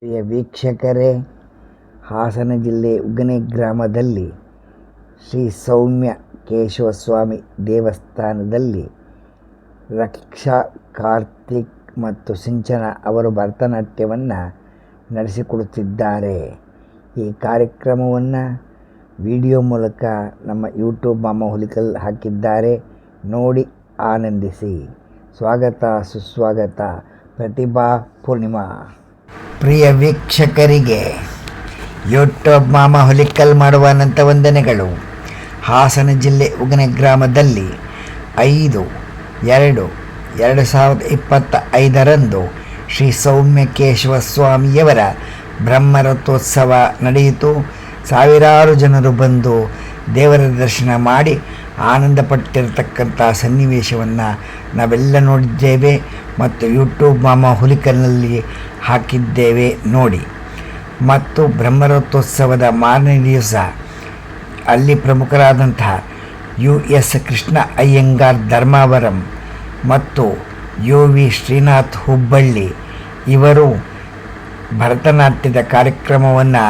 ಪ್ರಿಯ ವೀಕ್ಷಕರೇ, ಹಾಸನ ಜಿಲ್ಲೆ ಉಗನೆ ಗ್ರಾಮದಲ್ಲಿ ಶ್ರೀ ಸೌಮ್ಯ ಕೇಶವಸ್ವಾಮಿ ದೇವಸ್ಥಾನದಲ್ಲಿ ರಕ್ಷಾ, ಕಾರ್ತಿಕ್ ಮತ್ತು ಸಿಂಚನ ಅವರು ಭರತನಾಟ್ಯವನ್ನು ನಡೆಸಿಕೊಡುತ್ತಿದ್ದಾರೆ. ಈ ಕಾರ್ಯಕ್ರಮವನ್ನು ವಿಡಿಯೋ ಮೂಲಕ ನಮ್ಮ ಯೂಟ್ಯೂಬ್ ಮಾಮ ಹುಲಿಕಲ್ ಹಾಕಿದ್ದಾರೆ. ನೋಡಿ ಆನಂದಿಸಿ. ಸ್ವಾಗತ ಸುಸ್ವಾಗತ. ಪ್ರತಿಭಾ ಪೂರ್ಣಿಮಾ. ಪ್ರಿಯ ವೀಕ್ಷಕರಿಗೆ ಯೂಟ್ಯೂಬ್ ಮಾಮ ಹುಲಿಕಲ್ ಮಾಡುವ ಅನಂತ ವಂದನೆಗಳು. ಹಾಸನ ಜಿಲ್ಲೆ ಉಗನೆ ಗ್ರಾಮದಲ್ಲಿ 5/2/2025 ಶ್ರೀ ಸೌಮ್ಯ ಕೇಶವ ಸ್ವಾಮಿಯವರ ಬ್ರಹ್ಮರಥೋತ್ಸವ ನಡೆಯಿತು. ಸಾವಿರಾರು ಜನರು ಬಂದು ದೇವರ ದರ್ಶನ ಮಾಡಿ ಆನಂದಪಟ್ಟಿರತಕ್ಕಂಥ ಸನ್ನಿವೇಶವನ್ನು ನಾವೆಲ್ಲ ನೋಡಿದ್ದೇವೆ ಮತ್ತು ಯೂಟ್ಯೂಬ್ ಮಾಮ ಹುಲಿಕಲ್ನಲ್ಲಿ ಹಾಕಿದ್ದೇವೆ ನೋಡಿ. ಮತ್ತು ಬ್ರಹ್ಮರಥೋತ್ಸವದ ಮಾರನೇ ದಿವಸ ಅಲ್ಲಿ ಪ್ರಮುಖರಾದಂತಹ US ಕೃಷ್ಣ ಅಯ್ಯಂಗಾರ್ ಧರ್ಮಾವರಂ ಮತ್ತು UV ಶ್ರೀನಾಥ್ ಹುಬ್ಬಳ್ಳಿ ಇವರು ಭರತನಾಟ್ಯದ ಕಾರ್ಯಕ್ರಮವನ್ನು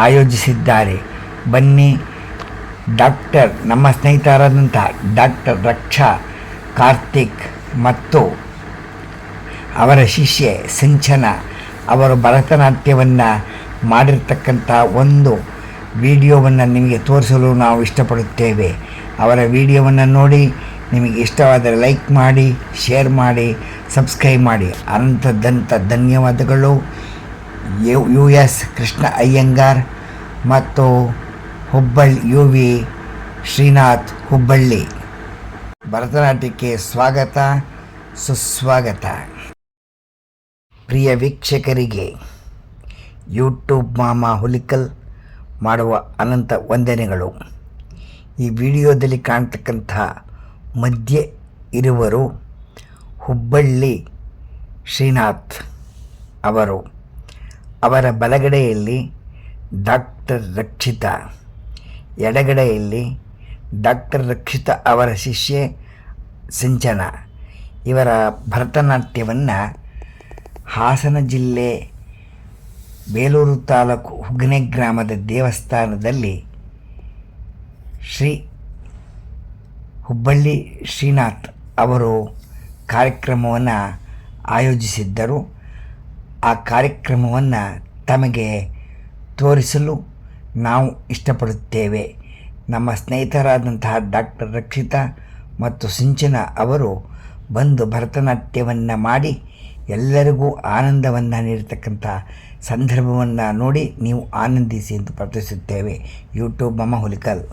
ಆಯೋಜಿಸಿದ್ದಾರೆ. ಬನ್ನಿ. ನಮ್ಮ ಸ್ನೇಹಿತರಾದಂಥ ಡಾಕ್ಟರ್ ರಕ್ಷಾ, ಕಾರ್ತಿಕ್ ಮತ್ತು ಅವರ ಶಿಷ್ಯೆ ಸಿಂಚನ ಅವರು ಭರತನಾಟ್ಯವನ್ನು ಮಾಡಿರ್ತಕ್ಕಂಥ ಒಂದು ವಿಡಿಯೋವನ್ನು ನಿಮಗೆ ತೋರಿಸಲು ನಾವು ಇಷ್ಟಪಡುತ್ತೇವೆ. ಅವರ ವಿಡಿಯೋವನ್ನು ನೋಡಿ ನಿಮಗೆ ಇಷ್ಟವಾದರೆ ಲೈಕ್ ಮಾಡಿ, ಶೇರ್ ಮಾಡಿ, ಸಬ್ಸ್ಕ್ರೈಬ್ ಮಾಡಿ. ಅನಂತದಂತ ಧನ್ಯವಾದಗಳು. US ಕೃಷ್ಣ ಅಯ್ಯಂಗಾರ್ ಮತ್ತು UV ಶ್ರೀನಾಥ್ ಹುಬ್ಬಳ್ಳಿ. ಭರತನಾಟ್ಯಕ್ಕೆ ಸ್ವಾಗತ ಸುಸ್ವಾಗತ. ಪ್ರಿಯ ವೀಕ್ಷಕರಿಗೆ ಯೂಟ್ಯೂಬ್ ಮಾಮ ಹುಲಿಕಲ್ ಮಾಡುವ ಅನಂತ ವಂದನೆಗಳು. ಈ ವಿಡಿಯೋದಲ್ಲಿ ಕಾಣ್ತಕ್ಕಂಥ ಮಧ್ಯೆ ಇರುವರು ಹುಬ್ಬಳ್ಳಿ ಶ್ರೀನಾಥ್ ಅವರು. ಅವರ ಬಲಗಡೆಯಲ್ಲಿ ಡಾಕ್ಟರ್ ರಕ್ಷಿತಾ, ಎಡಗಡೆಯಲ್ಲಿ ಡಾಕ್ಟರ್ ರಕ್ಷಿತಾ ಅವರ ಶಿಷ್ಯೆ ಸಿಂಚನ. ಇವರ ಭರತನಾಟ್ಯವನ್ನು ಹಾಸನ ಜಿಲ್ಲೆ ಬೇಲೂರು ತಾಲೂಕು ಉಗನೆ ಗ್ರಾಮದ ದೇವಸ್ಥಾನದಲ್ಲಿ ಶ್ರೀ ಹುಬ್ಬಳ್ಳಿ ಶ್ರೀನಾಥ್ ಅವರು ಕಾರ್ಯಕ್ರಮವನ್ನು ಆಯೋಜಿಸಿದ್ದರು. ಆ ಕಾರ್ಯಕ್ರಮವನ್ನು ತಮಗೆ ತೋರಿಸಲು ನಾವು ಇಷ್ಟಪಡುತ್ತೇವೆ. ನಮ್ಮ ಸ್ನೇಹಿತರಾದಂತಹ ಡಾಕ್ಟರ್ ರಕ್ಷಿತಾ ಮತ್ತು ಸಿಂಚನ ಅವರು ಬಂದು ಭರತನಾಟ್ಯವನ್ನು ಮಾಡಿ ಎಲ್ಲರಿಗೂ ಆನಂದವನ್ನು ನೀಡತಕ್ಕಂಥ ಸಂದರ್ಭವನ್ನು ನೋಡಿ ನೀವು ಆನಂದಿಸಿ ಎಂದು ಪ್ರಾರ್ಥಿಸುತ್ತೇವೆ. ಯೂಟ್ಯೂಬ್ ಮಾಮ ಹುಲಿಕಲ್.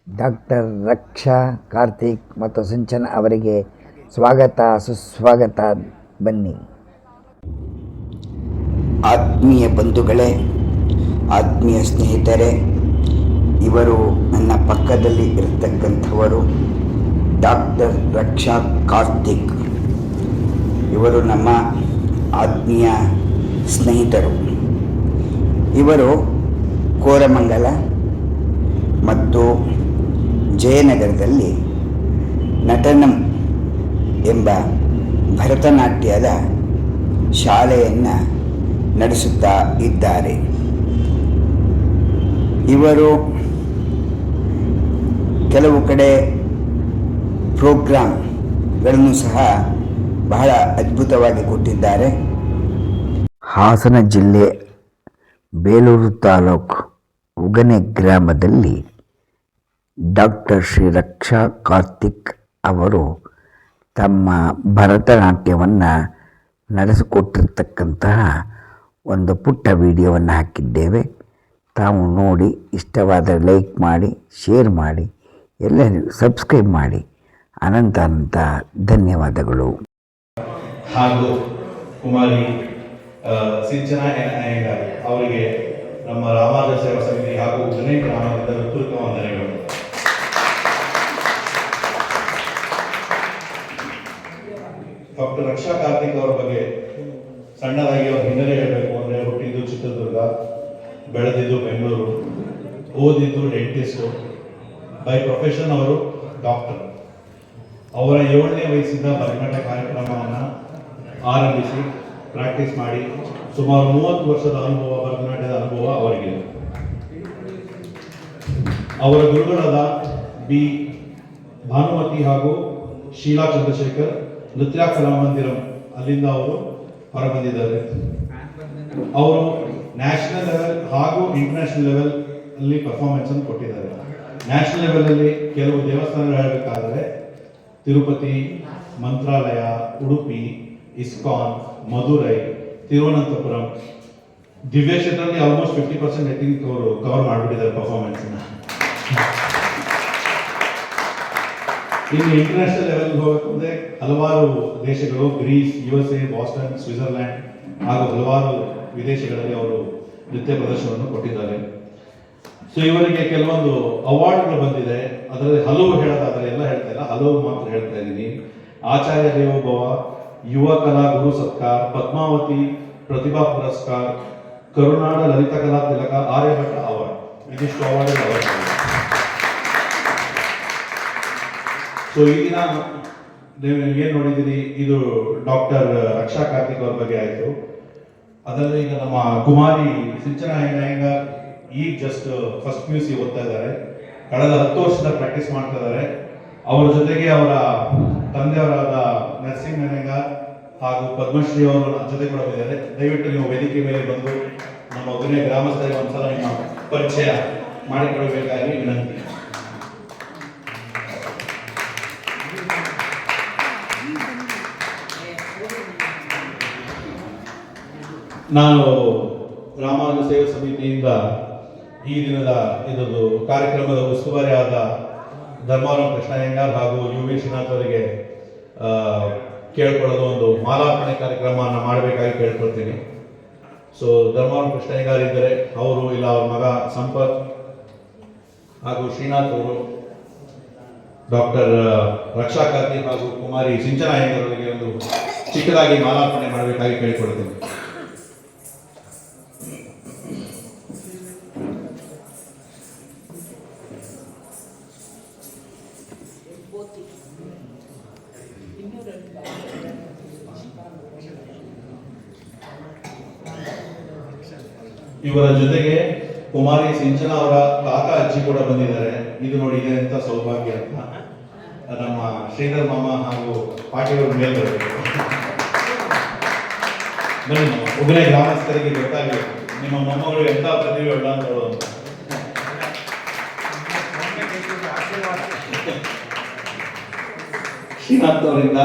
ಡಾಕ್ಟರ್ ರಕ್ಷಾ, ಕಾರ್ತಿಕ್ ಮತ್ತು ಸಿಂಚನ ಅವರಿಗೆ ಸ್ವಾಗತ ಸುಸ್ವಾಗತ. ಬನ್ನಿ. ಆತ್ಮೀಯ ಬಂಧುಗಳೇ, ಆತ್ಮೀಯ ಸ್ನೇಹಿತರೆ, ಇವರು ನನ್ನ ಪಕ್ಕದಲ್ಲಿ ಇರತಕ್ಕಂಥವರು ಡಾಕ್ಟರ್ ರಕ್ಷಾ, ಕಾರ್ತಿಕ್. ಇವರು ನಮ್ಮ ಆತ್ಮೀಯ ಸ್ನೇಹಿತರು. ಇವರು ಕೋರಮಂಗಲ ಮತ್ತು ಜಯನಗರದಲ್ಲಿ ನಟನಂ ಎಂಬ ಭರತನಾಟ್ಯದ ಶಾಲೆಯನ್ನು ನಡೆಸುತ್ತಾ ಇದ್ದಾರೆ. ಇವರು ಕೆಲವು ಕಡೆ ಪ್ರೋಗ್ರಾಮ್ಗಳನ್ನು ಸಹ ಬಹಳ ಅದ್ಭುತವಾಗಿ ಕೊಟ್ಟಿದ್ದಾರೆ. ಹಾಸನ ಜಿಲ್ಲೆ ಬೇಲೂರು ತಾಲೂಕು ಉಗನೆ ಗ್ರಾಮದಲ್ಲಿ ಡಾಕ್ಟರ್ ಶ್ರೀ ರಕ್ಷಾ, ಕಾರ್ತಿಕ್ ಅವರು ತಮ್ಮ ಭರತನಾಟ್ಯವನ್ನು ನಡೆಸಿಕೊಟ್ಟಿರ್ತಕ್ಕಂತಹ ಒಂದು ಪುಟ್ಟ ವಿಡಿಯೋವನ್ನು ಹಾಕಿದ್ದೇವೆ. ತಾವು ನೋಡಿ ಇಷ್ಟವಾದರೆ ಲೈಕ್ ಮಾಡಿ, ಶೇರ್ ಮಾಡಿ, ಎಲ್ಲರಿಗೂ ಸಬ್ಸ್ಕ್ರೈಬ್ ಮಾಡಿ. ಅನಂತ ಧನ್ಯವಾದಗಳು. ಹಾಗೂ ಕುಮಾರಿ ಸಿಂಚನ ಅಯ್ಯಂಗಾರ್ ಅವರಿಗೆ ನಮ್ಮ ರಾಮಾರ್ಜ ಸೇವಾ ಸಮಿತಿ ಹಾಗೂ ಉಗನೆ ಗ್ರಾಮದಿಂದ ಹೃತ್ಪೂರ್ವಕ ವಂದನೆಗಳು. ಡಾಕ್ಟರ್ ರಕ್ಷಾ ಕಾರ್ತಿಕ್ ಅವರ ಬಗ್ಗೆ ಸಣ್ಣದಾಗಿ ಅವ್ರ ಹಿನ್ನೆಲೆ ಹೇಳಬೇಕು ಅಂದರೆ ಹುಟ್ಟಿದ್ದು ಚಿತ್ರದುರ್ಗ, ಬೆಳೆದಿದ್ದು ಬೆಂಗಳೂರು, ಓದಿದ್ದು ಡೆಂಟಿಸ್ಟು, ಬೈ ಪ್ರೊಫೆಷನ್ ಅವರು ಡಾಕ್ಟರ್. ಅವರ 7ನೇ ವಯಸ್ಸಿಂದ ಭರತನಾಟ್ಯ ಕಾರ್ಯಕ್ರಮವನ್ನು ಆರಂಭಿಸಿ ಪ್ರಾಕ್ಟೀಸ್ ಮಾಡಿ ಸುಮಾರು 30 ವರ್ಷದ ಅನುಭವ, ಭರತನಾಟ್ಯದ ಅನುಭವ ಅವರಿಗಿದೆ. ಅವರ ಗುರುಗಳಾದ ಬಿ ಭಾನುಮತಿ ಹಾಗೂ ಶೀಲಾ ಚಂದ್ರಶೇಖರ್ ನೃತ್ಯ ಕಲಾಮಂದಿರಂ ಅಲ್ಲಿಂದ ಅವರು ಹೊರಬಂದಿದ್ದಾರೆ. ಅವರು ನ್ಯಾಷನಲ್ ಲೆವೆಲ್ ಹಾಗೂ ಇಂಟರ್ನ್ಯಾಷನಲ್ ಲೆವೆಲ್ ಅಲ್ಲಿ ಪರ್ಫಾರ್ಮೆನ್ಸ್ ಅನ್ನು ಕೊಟ್ಟಿದ್ದಾರೆ. ನ್ಯಾಷನಲ್ ಲೆವೆಲ್ ಅಲ್ಲಿ ಕೆಲವು ದೇವಸ್ಥಾನಗಳು ಹೇಳಬೇಕಾದ್ರೆ ತಿರುಪತಿ, ಮಂತ್ರಾಲಯ, ಉಡುಪಿ, ಇಸ್ಕಾನ್, ಮಧುರೈ, ತಿರುವನಂತಪುರಂ, ದಿವ್ಯ ಕ್ಷೇತ್ರದಲ್ಲಿ ಆಲ್ಮೋಸ್ಟ್ 50% ಐ ಥಿಂಕ್ ಅವರು ಕವರ್ ಮಾಡಿಬಿಟ್ಟಿದ್ದಾರೆ ಪರ್ಫಾರ್ಮೆನ್ಸ್. ಇನ್ನು ಇಂಟರ್ನ್ಯಾಷನಲ್ ಲೆವೆಲ್ ಹೋಗಬೇಕು ಅಂದರೆ ಹಲವಾರು ದೇಶಗಳು, ಗ್ರೀಸ್, USA, ಬಾಸ್ಟನ್, ಸ್ವಿಟ್ಜರ್ಲ್ಯಾಂಡ್ ಹಾಗೂ ಹಲವಾರು ವಿದೇಶಗಳಲ್ಲಿ ಅವರು ನೃತ್ಯ ಪ್ರದರ್ಶನವನ್ನು ಕೊಟ್ಟಿದ್ದಾರೆ. ಸೊ ಇವರಿಗೆ ಕೆಲವೊಂದು ಅವಾರ್ಡ್ಗಳು ಬಂದಿದೆ. ಅದರಲ್ಲಿ ಹಲವು ಹೇಳೋದಾದರೆ ಎಲ್ಲ ಹೇಳ್ತಾ ಇಲ್ಲ, ಹಲವು ಮಾತ್ರ ಹೇಳ್ತಾ ಇದ್ದೀನಿ. ಆಚಾರ್ಯ ದೇವೋಭವ, ಯುವ ಕಲಾ ಗುರು ಸತ್ಕಾರ, ಪದ್ಮಾವತಿ ಪ್ರತಿಭಾ ಪುರಸ್ಕಾರ, ಕರುನಾಡ ಲಲಿತ ಕಲಾ ತಿಲಕ, ಆರ್ಯಭಟ್ಟ ಅವಾರ್ಡ್, ಇದಿಷ್ಟು ಅವಾರ್ಡ್. ಸೊ ಈ ದಿನ ನೀವು ಏನು ನೋಡಿದ್ದೀರಿ, ಇದು ಡಾಕ್ಟರ್ ರಕ್ಷಾ ಕಾರ್ತಿಕ್ ಅವ್ರ ಬಗ್ಗೆ ಆಯಿತು. ಅದರಲ್ಲಿ ಈಗ ನಮ್ಮ ಕುಮಾರಿ ಸಿಂಚನಾ ಅಯ್ಯಂಗಾರ್ ಈಗ ಜಸ್ಟ್ ಫಸ್ಟ್ PUC ಓದ್ತಾ ಇದ್ದಾರೆ. ಕಳೆದ 10 ವರ್ಷದ ಪ್ರಾಕ್ಟೀಸ್ ಮಾಡ್ತಾ ಇದ್ದಾರೆ. ಅವರ ಜೊತೆಗೆ ಅವರ ತಂದೆಯವರಾದ ನರಸಿಂಹ ಅಯ್ಯಂಗಾರ್ ಹಾಗೂ ಪದ್ಮಶ್ರೀ ಅವರು ಜೊತೆ ಕೂಡ ಬಂದಿದ್ದಾರೆ. ದಯವಿಟ್ಟು ನೀವು ವೇದಿಕೆ ಮೇಲೆ ಬಂದು ನಮ್ಮ ಉಗನೆ ಗ್ರಾಮಸ್ಥರಿಗೆ ಒಂದ್ಸಲ ನಿಮ್ಮ ಪರಿಚಯ ಮಾಡಿಕೊಡಬೇಕಾಗಿ ವಿನಂತಿ. ನಾನು ರಾಮಾನುಜ ಸೇವಾ ಸಮಿತಿಯಿಂದ ಈ ದಿನದ ಇದೊಂದು ಕಾರ್ಯಕ್ರಮದ ಉಸ್ತುವಾರಿ ಆದ ಧರ್ಮವರಂ ಕೃಷ್ಣ ಅಯ್ಯಂಗಾರ್ ಹಾಗೂ UV ಶ್ರೀನಾಥ್ ಅವರಿಗೆ ಕೇಳ್ಕೊಳ್ಳೋದು ಒಂದು ಮಾಲಾರ್ಪಣೆ ಕಾರ್ಯಕ್ರಮವನ್ನು ಮಾಡಬೇಕಾಗಿ ಕೇಳ್ಕೊಳ್ತೀನಿ. ಸೊ ಧರ್ಮವರಂ ಕೃಷ್ಣ ಅಯ್ಯಂಗಾರ್ ಇದ್ದರೆ ಅವರು, ಇಲ್ಲ ಅವ್ರ ಮಗ ಸಂಪತ್ ಹಾಗೂ ಶ್ರೀನಾಥ್ ಅವರು, ಡಾಕ್ಟರ್ ರಕ್ಷಾ ಕಾರ್ತಿಕ್ ಹಾಗೂ ಕುಮಾರಿ ಸಿಂಚನಾ ಅಯ್ಯಂಗಾರ್ ಅವರಿಗೆ ಒಂದು ಚಿಕ್ಕದಾಗಿ ಮಾಲಾರ್ಪಣೆ ಮಾಡಬೇಕಾಗಿ ಕೇಳಿಕೊಳ್ತೀನಿ. ಇವರ ಜೊತೆಗೆ ಕುಮಾರಿ ಸಿಂಚನಾ ಅವರ ತಾತ ಅಜ್ಜಿ ಕೂಡ ಬಂದಿದ್ದಾರೆ. ಇದು ನೋಡಿ, ಇದೆ ಅಂತ ಸೌಭಾಗ್ಯ ಅಂತ ನಮ್ಮ ಶ್ರೀಧರ್ ಮಾಮ ಹಾಗೂ ಪಾಟೀಲ್ ಮೇಲೆ ಬರಬೇಕು. ಬನ್ನಿ, ನಮ್ಮ ಉಗನೆ ಗ್ರಾಮಸ್ಥರಿಗೆ ಗೊತ್ತಾಗಬೇಕು ನಿಮ್ಮ ಮೊಮ್ಮಗಳು ಎಂಥ ಪ್ರತಿಭೆ ಉಳ್ಳ ಅಂತ ಹೇಳೋದು. ಶ್ರೀನಾಥ್ ಅವರಿಂದ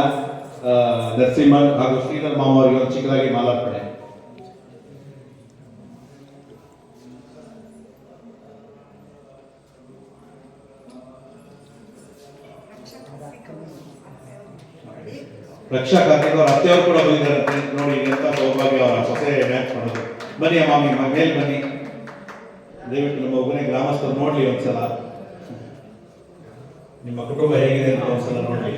ನರಸಿಂಹ ಹಾಗೂ ಶ್ರೀಧರ್ ಮಾಮ ಅವರಿಗೆ ಒಂದು ಚಿಕ್ಕದಾಗಿ ಮಾಲಾರ್ಪಣೆ. ರಕ್ಷಾ ಕಾರ್ತಿಕ್ ಅವರ ಅತ್ತೆಯವರು ಕೂಡ ಬಂದಿದ್ದಾರೆ ನೋಡಿ, ಎಂತ ಸೌಭಾಗ್ಯ ಅವರ ಸೊಸೆ ಮ್ಯಾಚ್ ಮಾಡೋದು. ಬನ್ನಿ ಮಾಮಿ, ಮೇಲೆ ಬನ್ನಿ. ದಯವಿಟ್ಟು ನಮ್ಮ ಉಗನೆ ಗ್ರಾಮಸ್ಥರು ನೋಡ್ಲಿ ಒಂದ್ಸಲ, ನಿಮ್ಮ ಕುಟುಂಬ ಹೇಗಿದೆ ಅಂತ ಒಂದ್ಸಲ ನೋಡ್ಲಿ.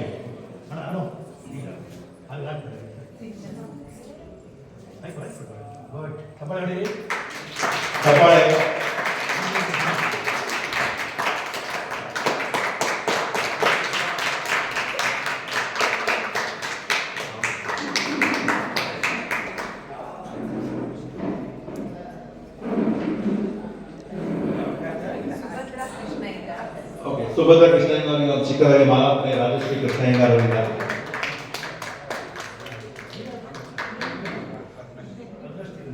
ಕಪಾಳೆ. ಸುಭದ್ರ ಕೃಷ್ಣ ಅಯ್ಯಂಗಾರ್ ಒಂದು ಚಿಕ್ಕದಾಗಿ ಮಾಲಾರ್ಪಣೆ ರಾಜಶ್ರೀ ಕೃಷ್ಣ ಅಯ್ಯಂಗಾರ್ ಅವರಿಂದ.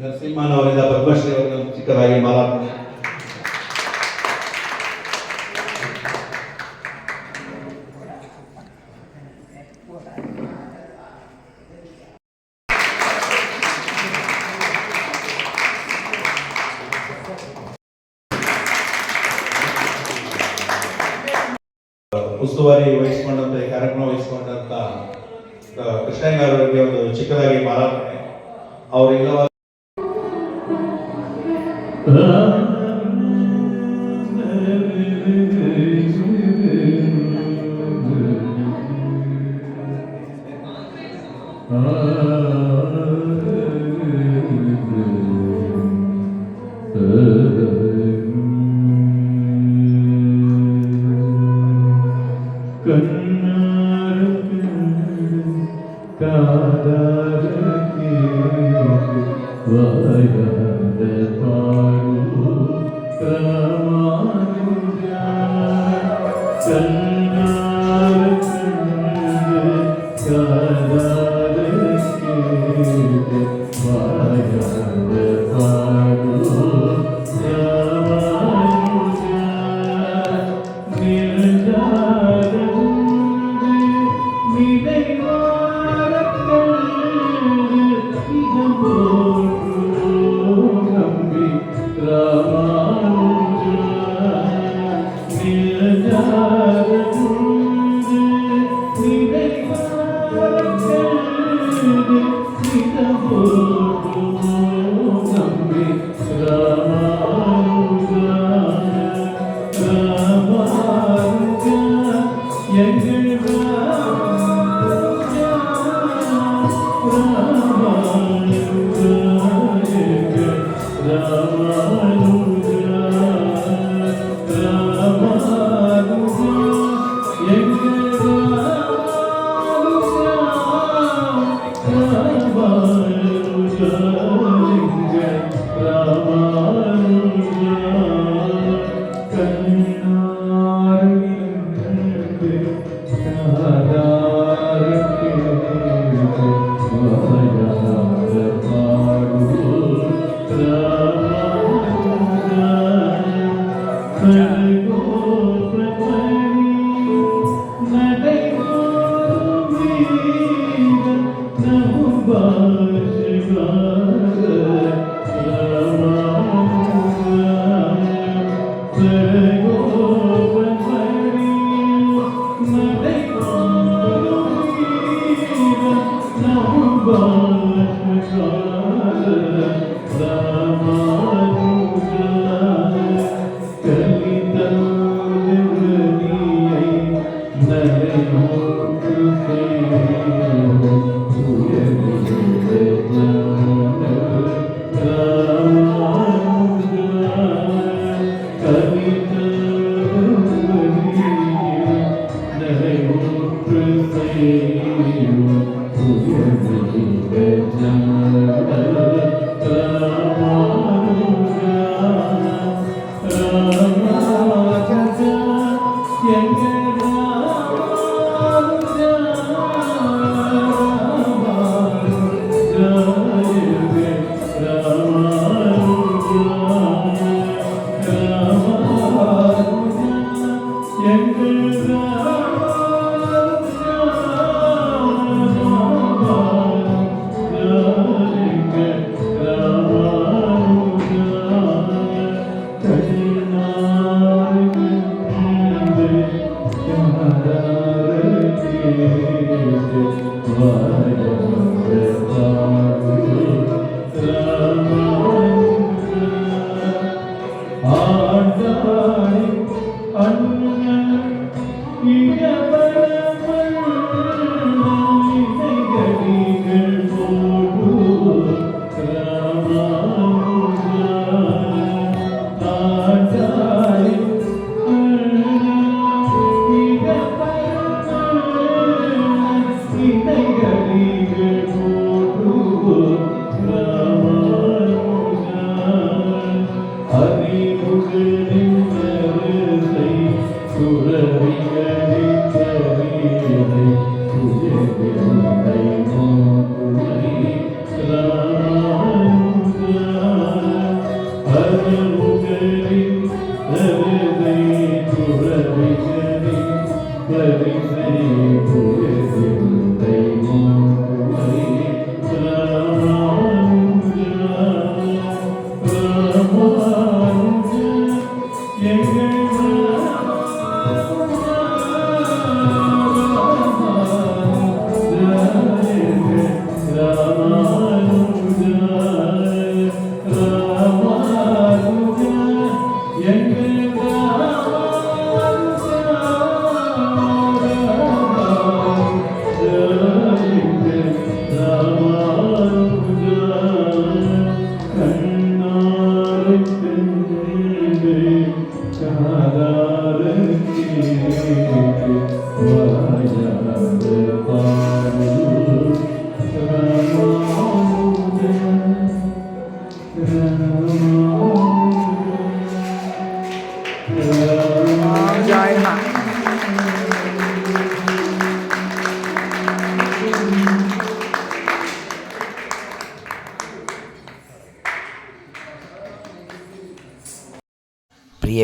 ನರಸಿಂಹನ್ ಅವರಿಂದ ಪದ್ಮಶ್ರೀ ಅವರಿಗೆ ಒಂದು ಚಿಕ್ಕದಾಗಿ ಮಾಲಾರ್ಪಣೆ. ಉಸ್ತುವಾರಿ ವಹಿಸಿಕೊಂಡಂತ ಈ ಕಾರ್ಯಕ್ರಮ ವಹಿಸಿಕೊಂಡಂತ ಕೃಷ್ಣ ಅಯ್ಯಂಗಾರ್ ಅವರಿಗೆ ಒಂದು ಚಿಕ್ಕದಾಗಿ ಮಾಲಾರ್ಪಣೆ. ಅವರಿಲ್ಲವ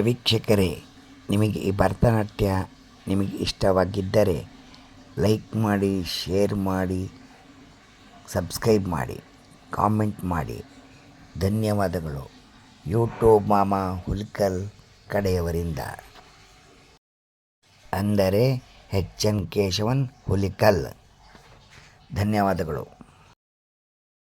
ವೀಕ್ಷಕರೇ, ನಿಮಗೆ ಈ ಭರತನಾಟ್ಯ ನಿಮಗೆ ಇಷ್ಟವಾಗಿದ್ದರೆ ಲೈಕ್ ಮಾಡಿ, ಶೇರ್ ಮಾಡಿ, ಸಬ್ಸ್ಕ್ರೈಬ್ ಮಾಡಿ, ಕಾಮೆಂಟ್ ಮಾಡಿ. ಧನ್ಯವಾದಗಳು. ಯೂಟ್ಯೂಬ್ ಮಾಮ ಹುಲಿಕಲ್ ಕಡೆಯವರಿಂದ, ಅಂದರೆ HN ಕೇಶವನ್ ಹುಲಿಕಲ್. ಧನ್ಯವಾದಗಳು.